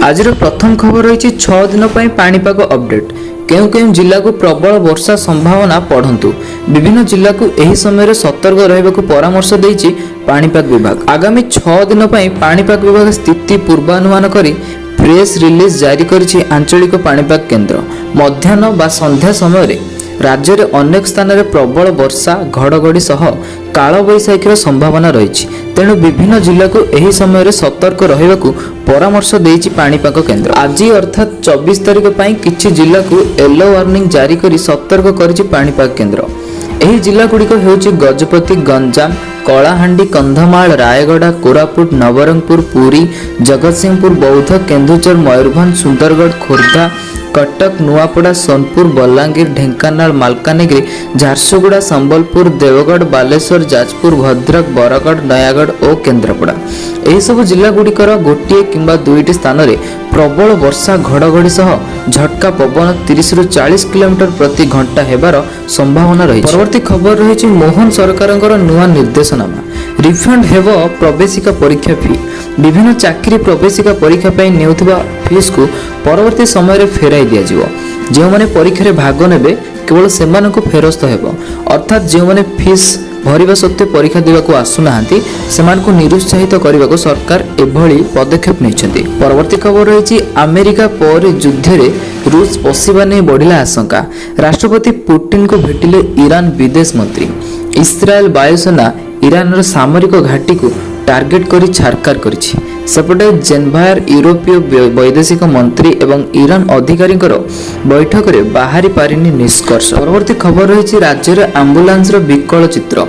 आज प्रथम खबर रही 6 दिन पाणीपाग अपडेट। केउं केउं जिला को प्रबल वर्षा संभावना पढ़ंतु। विभिन्न जिला को एही समय सतर्क रहबाकू परामर्श देइछि पाणीपाग विभाग। आगामी 6 दिन पाणीपाग विभाग स्थिति पूर्वानुमान करी प्रेस रिलीज जारी करिछि आंचलिक पाणीपाग केन्द्र। मध्याह्न बा संध्या समय राज्य में अनेक स्थान में प्रबल वर्षा घड़घड़ी सह काल बैशाखीर संभावना रही। तेणु विभिन्न जिला को यही समय सतर्क रहबाकू परामर्श देइछि पाणीपाग केन्द्र। आज अर्थात 24 तारिख पर किछि जिला को येलो वार्निंग जारी करी सतर्क करिछि पाणीपाग केन्द्र। एही जिला गुड़िक हेउछि गजपति, गंजाम, कलाहांडी, कंधमाल, रायगड़ा, कोरापुट, नवरंगपुर, पुरी, जगतसिंहपुर, बौद्ध, केन्दुझर, मयूरभंज, सुंदरगढ़, खोर्धा, कटक, नुआपड़ा, सोनपुर, बलांगीर, ढेंकानाल, मालकानगिरी, झारसुगुड़ा, संबलपुर, देवगढ़, बालेश्वर, जाजपुर, भद्रक, बरगढ़, नयागढ़ और केन्द्रापड़ा। एही सब जिला गुड़िकर गोटे किंबा दुईटी स्थान में प्रबल वर्षा घड़घड़ी सह झटका पवन 30 ରୁ 40 किलोमीटर प्रति घंटा हेबार संभावना रही। परवर्ती खबर रही मोहन सरकार नुआ निर्देशनामा। रिफंड हेब प्रवेशिका परीक्षा फी। विभिन्न चाकरी प्रवेशिका परीक्षा नेउथिबा फीस को परवर्ती समय फेराई दिया जिवो। जो माने परीक्षा भाग नेबे केवल सेमानकु फेरस्त हेबो। अर्थात जो माने फीस भरिबा सत्वे परीक्षा देवाकू आसुनाहांती सेमानकु निरुत्साहित करने सरकार एभली पदक्षेप नेइछन्ती। परवर्ती खबर रही अमेरिका पर युद्ध रे रूस पशिबा नै बढ़िला आशंका। राष्ट्रपति पुतिन को भेटिले ईरान विदेश मंत्री। इस्राएल वायुसेना ईरान सामरिक घाटी को टार्गेट करी छारकार करिछि। सेपटे जेनेभार यूरोपीय वैदेशिक मंत्री एवं ईरान अधिकारी बैठक में बाहरी पारिनी निष्कर्ष। परवर्ती खबर रही राज्य में आंबुलांस विकल चित्र।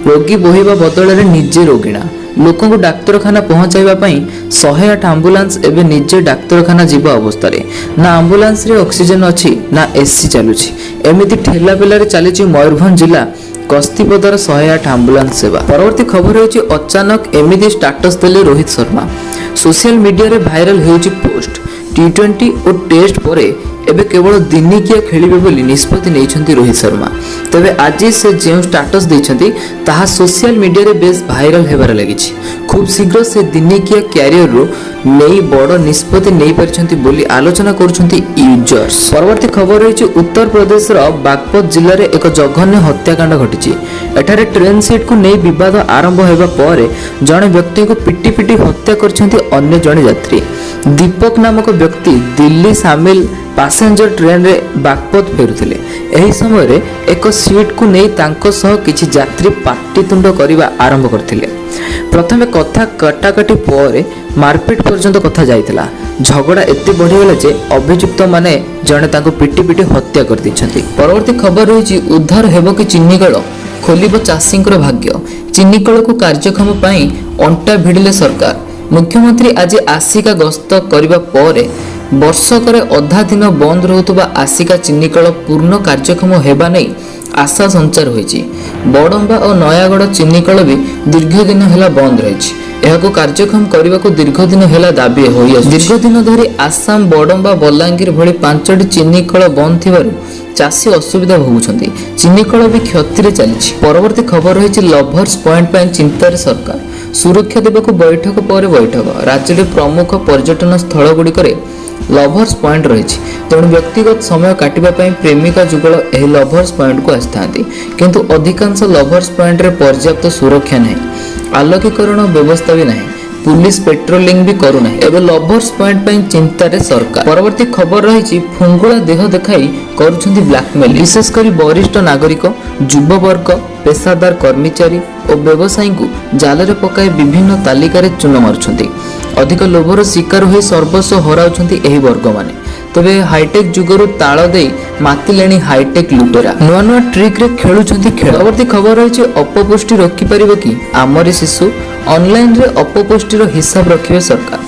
रोगी बोहिबा बदल में निजे रोगिणा। लोक को डाक्तरखाना पहुंचाइबा पई 108 आंबुलांस एबे निजे डाक्तरखाना जीवा अवस्था रे। ना आंबुलांस रे ऑक्सीजन अछि ना एसी चालुछि। एमिति ठेला पेला रे चलीछि मयूरभंज जिला कस्तीपदार 108 आंबुलांस सेवा। परवर्ती खबर होछि अचानक एमिति स्टाटस देले रोहित शर्मा। सोशल मीडिया रे भाइराल होछि पोस्ट। T20 और टेस्ट पर एबे केवल दिनिकिया खेलिबे बोली निष्पत्ति नेइछन्ती रोहित शर्मा। तबे आज से जो स्टाटस देइछन्ती ताहा सोशल मीडिया रे बेस भाइराल हेबार लागिछि। खूब शीघ्र से दिनिकिया कैरियर रो नेई बड़ निष्पत्ति नेइ परिछन्ती बोली आलोचना करूछन्ती यूजर्स। परवर्ती खबर रही उत्तर प्रदेश रो बागपत जिल्ला रे एक जघन्य हत्याकांड घटिछि। एठारे ट्रेन सीट को नेई विवाद आरंभ हेबा पर जणे व्यक्ति को पिटी पिटी हत्या करछन्ती अन्य जणे यात्री। दीपक नामक व्यक्ति दिल्ली सामिल पैसेंजर ट्रेन रे बागपत फेरुथिले। एही समय रे एक सीट को नेई तांको सह किछि यात्री पाटीतुंड करिबा आरंभ करथिले। प्रथमे कथा कटाकटी पर मारपीट पर्यंत कथा जाइतिला। झगड़ा एते बढ़िगला जे अभियुक्त माने जणे तांको पिटी पिटी हत्या कर दिछन्ती। परवर्ती खबर रही उद्धार हेबो कि चिन्नीकल खोलिबो चाषींकर भाग्य। चिन्नीकल को कार्यक्षम पई अंटा भिड़िले सरकार। मुख्यमंत्री आज आसिका गस्त करबा पर वर्षकर अधा दिन बंद रहुतबा आसिका चिन्नीकल पूर्ण कार्यक्षम हेबा नै आशा संचार होइछि। बड़ंबा और नयागढ़ चिन्नीकल भी दीर्घ दिन हेला बंद रहिछि। एहाको कार्यक्षम करबाको दीर्घ दिन हेला दाबी होई आछि। दीर्घ दिन धरि आसाम, बड़ंबा, बलांगीर भली 5टी चिन्नीकल बंद थिबारु चाषी असुविधा भोगुछन्ती। चिन्नीकल भी क्षति रे चलिछि। परवर्ती खबर रहिछि लभर्स पॉइंट पय चिंतार सरकार। सुरक्षा देबाको बैठक पर बैठक। राज्य में प्रमुख पर्यटन स्थल गुड़िकरे लभर्स पॉइंट रही। तेणु व्यक्तिगत समय काटिबा पई प्रेमिका जुगल एही लभर्स पॉइंट को आस्थांती। किंतु अधिकांश लभर्स पॉइंट रे पर्याप्त सुरक्षा नहीं, आलोकीकरण व्यवस्था भी नहीं, पुलिस पेट्रोलिंग भी करू नहीं। एबे लभर्स पॉइंट पई चिंता रे सरकार। परवर्ती खबर रही फुंगुला देह देखाई करूछन्ती ब्लैकमेल। विशेषकर वरिष्ठ नागरिक, युववर्ग, पेशादार कर्मचारी और व्यवसायी को जाल पकाई विभिन्न तालिकार चून मारुछन्ती। अधिक लोभर शिकार हो सर्वस्व हराउछन्ती एही वर्ग माने। तबे हाईटेक जुगरु ताଳ देई मातिलेणी हाईटेक लुटेरा नुआ नुआ ट्रिक रे खेलुछन्ती खेल। परवर्ती खबर रही अपपुष्टि रोकी परिबो कि आमरी शिशु। ऑनलाइन रे अपपुष्टि रो हिसाब रखिबे सरकार।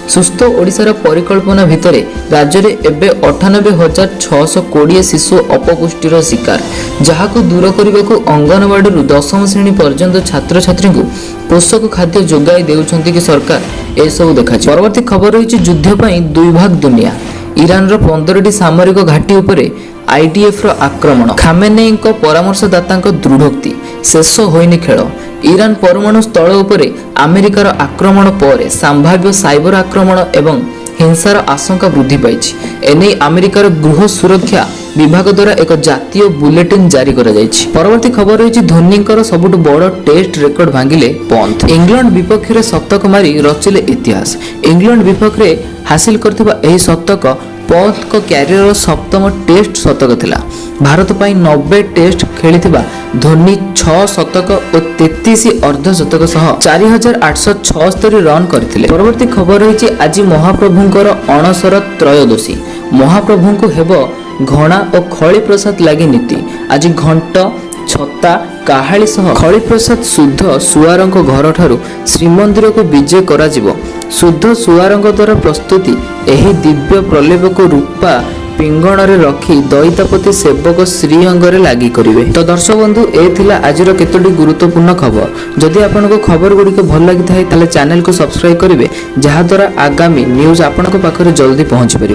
सुस्थ ओडिशार परिकल्पना भितरे राज्य में एबे 98,620 शिशु अपपुष्टिर शिकार। जहाको दूर करने को अंगनवाड़ी 10वीं श्रेणी पर्यंत छात्र छात्री को पोषक खाद्य जोगाई देउछन्ती कि सरकार एसबू देखा। परवर्ती खबर रही युद्ध पई 2 भाग दुनिया। ईरान 15टी सामरिक घाटी उपरे आईडीएफ आक्रमण। खामेनेई परामर्शदाता दृढ़ोक्ति शेष होइनि खेल। ईरान परमाणु स्थल उपरे अमेरिकार आक्रमण पर संभाव्य साइबर आक्रमण एवं ହିଂସାର ଆଶଙ୍କା ବୃଦ୍ଧି ପାଇଛି। ଏନେଇ ଆମେରିକାର ଗୃହ ସୁରକ୍ଷା ବିଭାଗ ଦ୍ୱାରା ଏକ ଜାତୀୟ ବୁଲେଟିନ୍ ଜାରି କରାଯାଇଛି। ପରବର୍ତ୍ତୀ ଖବର ରହିଛି ଧୋନିଙ୍କର ସବୁଠୁ ବଡ଼ ଟେଷ୍ଟ ରେକର୍ଡ ଭାଙ୍ଗିଲେ ପନ୍ଥ। ଇଂଲଣ୍ଡ ବିପକ୍ଷରେ ଶତକ ମାରି ରଚିଲେ ଇତିହାସ। ଇଂଲଣ୍ଡ ବିପକ୍ଷରେ ହାସିଲ କରିଥିବା ଏହି ଶତକ ପନ୍ଥଙ୍କ କ୍ୟାରିୟରର ସପ୍ତମ ଟେଷ୍ଟ ଶତକ ଥିଲା। ଭାରତ ପାଇଁ 90 ଟେଷ୍ଟ ଖେଳିଥିବା ଧୋନି 6 ଶତକ ଓ 33 ଅର୍ଦ୍ଧଶତକ ସହ 4876 ରନ୍ କରିଥିଲେ। ପରବର୍ତ୍ତୀ ଖବର ରହିଛି ଆଜି ମହାପ୍ରଭୁଙ୍କର ଅଣସର ତ୍ରୟୋଦଶୀ। ମହାପ୍ରଭୁଙ୍କୁ ହେବ ଘଣା ଓ ଖଳି ପ୍ରସାଦ ଲାଗି ନୀତି। ଆଜି ଘଣ୍ଟ ଛତା କାହାଳି ସହ ଖଳିପ୍ରସାଦ ଶୁଦ୍ଧ ସୁଆରଙ୍କ ଘରଠାରୁ ଶ୍ରୀମନ୍ଦିରକୁ ବିଜେ କରାଯିବ। ଶୁଦ୍ଧ ସୁଆରଙ୍କ ଦ୍ୱାରା ପ୍ରସ୍ତୁତି ଏହି ଦିବ୍ୟ ପ୍ରଲେପକୁ ରୂପା ପିଙ୍ଗଣରେ ରଖି ଦଇତାପତି ସେବକ ଶ୍ରୀଅଙ୍ଗରେ ଲାଗି କରିବେ। ତ ଦର୍ଶକ ବନ୍ଧୁ, ଏ ଥିଲା ଆଜିର କେତୋଟି ଗୁରୁତ୍ୱପୂର୍ଣ୍ଣ ଖବର। ଯଦି ଆପଣଙ୍କୁ ଖବର ଗୁଡ଼ିକ ଭଲ ଲାଗିଥାଏ ତାହେଲେ ଚ୍ୟାନେଲକୁ ସବସ୍କ୍ରାଇବ୍ କରିବେ, ଯାହାଦ୍ୱାରା ଆଗାମୀ ନ୍ୟୁଜ୍ ଆପଣଙ୍କ ପାଖରେ ଜଲ୍ଦି ପହଞ୍ଚିପାରିବ।